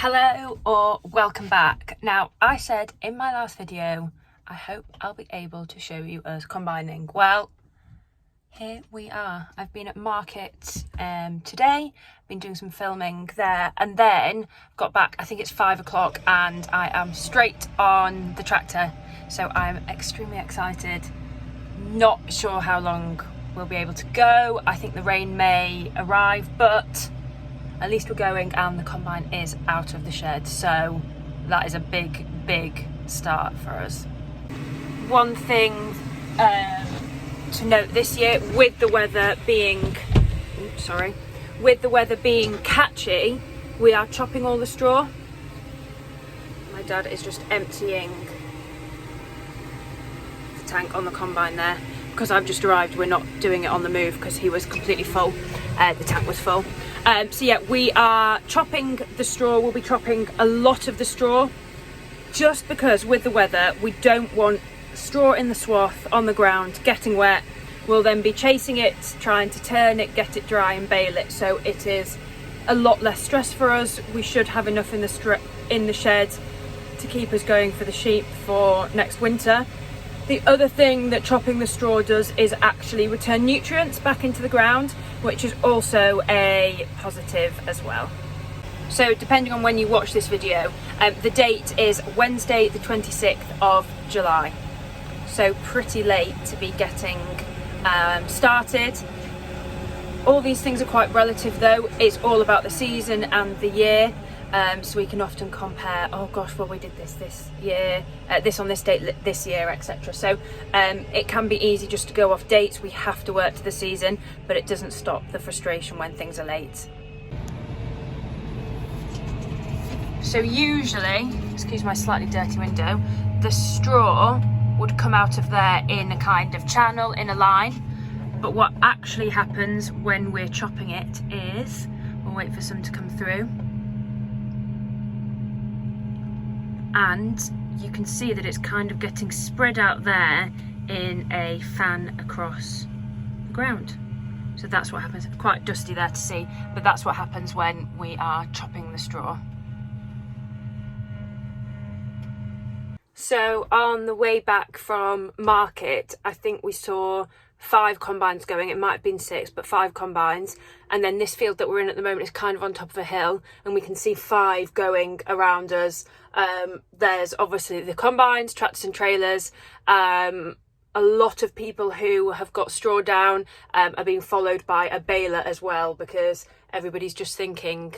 Hello or welcome back. Now, I said in my last video, I hope I'll be able to show you us combining. Well, here we are. I've been at market today, been doing some filming there, and then got back, I think it's 5 o'clock, and I am straight on the tractor. So I'm extremely excited. Not sure how long we'll be able to go. I think the rain may arrive, but at least we're going and the combine is out of the shed, so that is a big start for us. One thing to note this year, with the weather being catchy, we are chopping all the straw. My dad is just emptying the tank on the combine there. Because I've just arrived, we're not doing it on the move because he was completely full. The tank was full. So yeah, we are chopping the straw. We'll be chopping a lot of the straw just because with the weather, we don't want straw in the swath on the ground getting wet. We'll then be chasing it, trying to turn it, get it dry and bale it. So it is a lot less stress for us. We should have enough in the shed to keep us going for the sheep for next winter. The other thing that chopping the straw does is actually return nutrients back into the ground, which is also a positive as well. So depending on when you watch this video, the date is Wednesday the 26th of July. So pretty late to be getting started. All these things are quite relative though. It's all about the season and the year. So we can often compare, oh gosh, well we did this year, this on this date this year, etc. So it can be easy just to go off dates. We have to work to the season, but it doesn't stop the frustration when things are late. So usually, excuse my slightly dirty window, the straw would come out of there in a kind of channel, in a line. But what actually happens when we're chopping it is, we'll wait for some to come through. And you can see that it's kind of getting spread out there in a fan across the ground. So that's what happens. Quite dusty there to see, but that's what happens when we are chopping the straw. So on the way back from market, I think we saw 5 combines going. It might have been 6, but 5 combines. And then this field that we're in at the moment is kind of on top of a hill, and we can see 5 going around us. There's obviously the combines, tractors and trailers. A lot of people who have got straw down are being followed by a baler as well, because everybody's just thinking,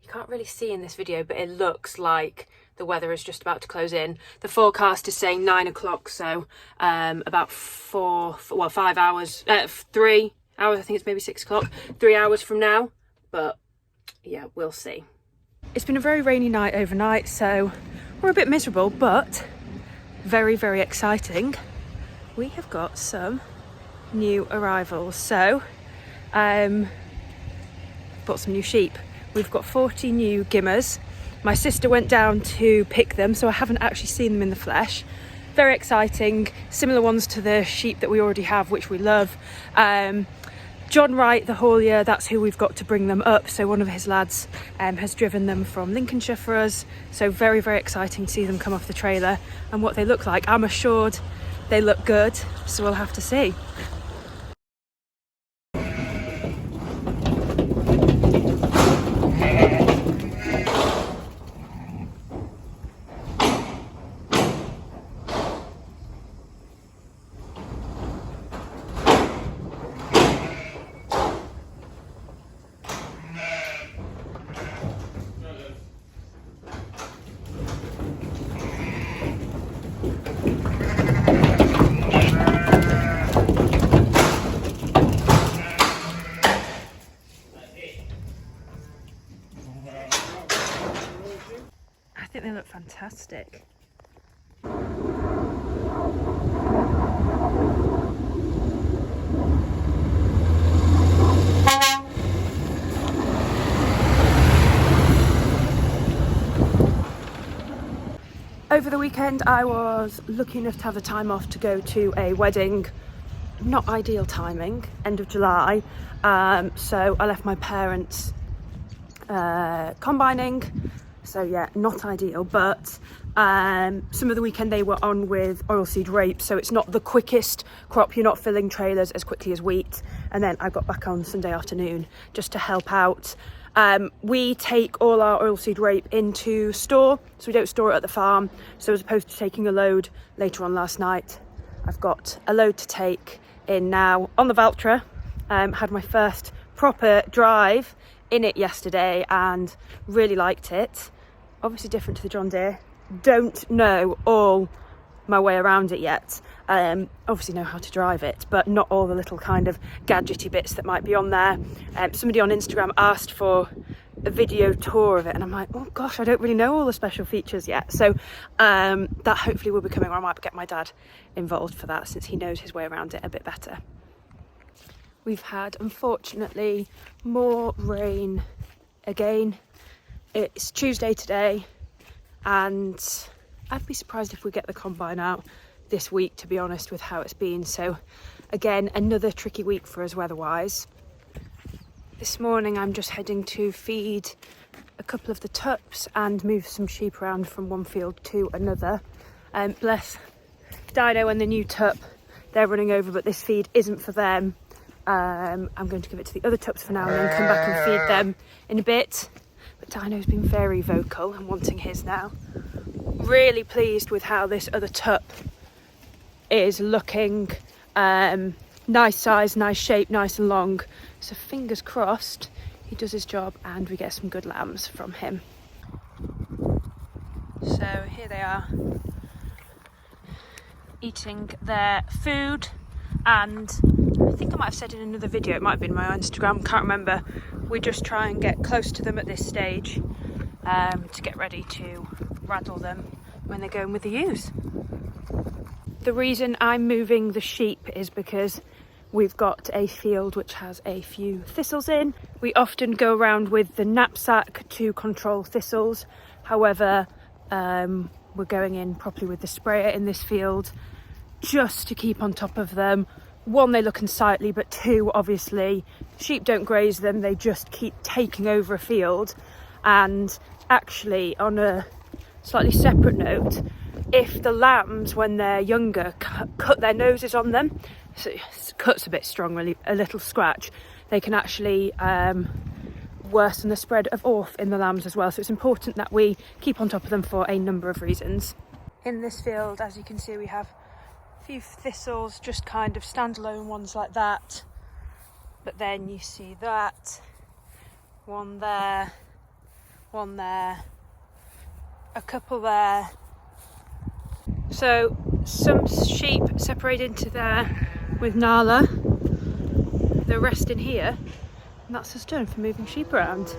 you can't really see in this video, but it looks like the weather is just about to close in. The forecast is saying 9 o'clock, so about 5 hours, 3 hours, I think it's maybe 6 o'clock, 3 hours from now, but yeah, we'll see. It's been a very rainy night overnight, so we're a bit miserable, but very exciting. We have got some new arrivals. So bought some new sheep. We've got 40 new gimmers. My sister went down to pick them, so I haven't actually seen them in the flesh. Very exciting, similar ones to the sheep that we already have, which we love. John Wright, the haulier, that's who we've got to bring them up. So one of his lads has driven them from Lincolnshire for us. So very exciting to see them come off the trailer and what they look like. I'm assured they look good, so we'll have to see. I think they look fantastic. Over the weekend I was lucky enough to have the time off to go to a wedding. Not ideal timing, end of July, so I left my parents combining So yeah, not ideal, but some of the weekend they were on with oilseed rape, so it's not the quickest crop. You're not filling trailers as quickly as wheat. And then I got back on Sunday afternoon just to help out. We take all our oilseed rape into store, so we don't store it at the farm. So as opposed to taking a load later on last night, I've got a load to take in now on the Valtra. Had my first proper drive in it yesterday and really liked it. Obviously different to the John Deere. Don't know all my way around it yet. Obviously know how to drive it, but not all the little kind of gadgety bits that might be on there. Somebody on Instagram asked for a video tour of it, and I'm like, oh gosh, I don't really know all the special features yet. So that hopefully will be coming, or I might get my dad involved for that since he knows his way around it a bit better. We've had, unfortunately, more rain again. It's Tuesday today, and I'd be surprised if we get the combine out this week, to be honest, with how it's been. So again, another tricky week for us weather-wise. This morning I'm just heading to feed a couple of the tups and move some sheep around from one field to another. Bless Dino and the new tup, they're running over, but this feed isn't for them. I'm going to give it to the other tups for now and then come back and feed them in a bit. But Dino's been very vocal and wanting his now. Really pleased with how this other tup is looking. Nice size, nice shape, nice and long. So fingers crossed he does his job and we get some good lambs from him. So here they are, eating their food, and I think I might have said in another video, it might have been my Instagram, can't remember, we just try and get close to them at this stage to get ready to rattle them when they're going with the ewes. The reason I'm moving the sheep is because we've got a field which has a few thistles in. We often go around with the knapsack to control thistles. However, we're going in properly with the sprayer in this field just to keep on top of them. One, they look unsightly, but two, obviously, sheep don't graze them, they just keep taking over a field. And actually, on a slightly separate note, if the lambs, when they're younger, cut their noses on them, so it cuts a bit strong, really, a little scratch, they can actually worsen the spread of ORF in the lambs as well. So it's important that we keep on top of them for a number of reasons. In this field, as you can see, we have a few thistles, just kind of standalone ones like that. But then you see that, one there, a couple there. So some sheep separate into there with Nala, the rest in here, and that's us done for moving sheep around.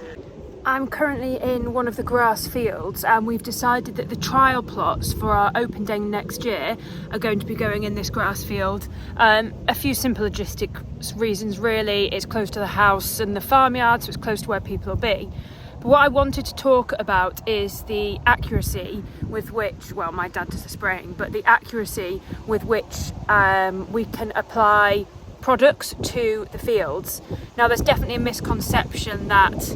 I'm currently in one of the grass fields, and we've decided that the trial plots for our open den next year are going to be going in this grass field. A few simple logistic reasons really. It's close to the house and the farmyard, so it's close to where people will be. But what I wanted to talk about is the accuracy with which, well, my dad does the spraying, but the accuracy with which we can apply products to the fields. Now, there's definitely a misconception that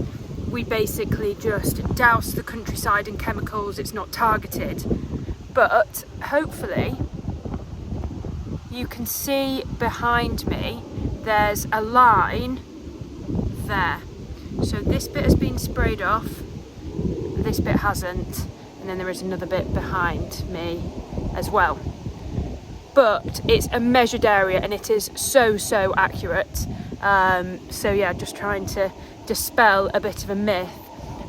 we basically just douse the countryside in chemicals, it's not targeted. But hopefully you can see behind me, there's a line there. So this bit has been sprayed off, this bit hasn't, and then there is another bit behind me as well. But it's a measured area and it is so accurate. So yeah, just trying to dispel a bit of a myth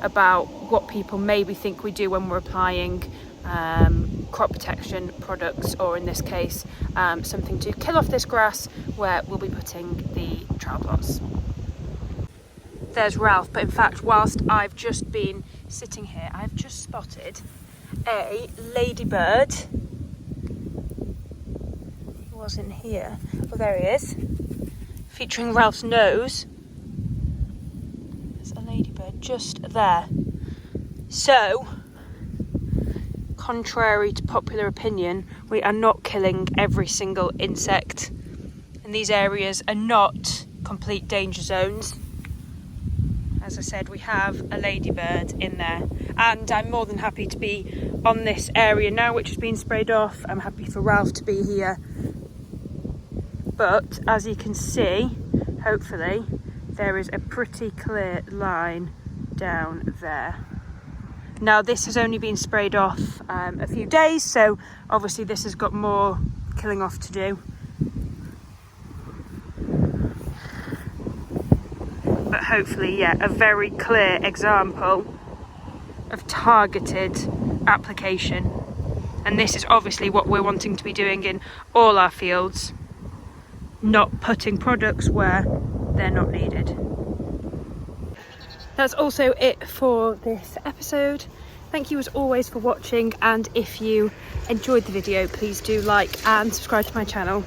about what people maybe think we do when we're applying crop protection products, or in this case, something to kill off this grass where we'll be putting the trial plots. There's Ralph, but in fact, whilst I've just been sitting here, I've just spotted a ladybird. He wasn't here. Oh, there he is. Featuring Ralph's nose. There's a ladybird just there. So, contrary to popular opinion, we are not killing every single insect. And these areas are not complete danger zones. As I said, we have a ladybird in there. and I'm more than happy to be on this area now which has been sprayed off. I'm happy for Ralph to be here, but as you can see, hopefully there is a pretty clear line down there. Now this has only been sprayed off a few days, so obviously this has got more killing off to do. But hopefully, yeah, a very clear example of targeted application. And this is obviously what we're wanting to be doing in all our fields, not putting products where they're not needed. That's also it for this episode. Thank you as always for watching, and if you enjoyed the video, please do like and subscribe to my channel.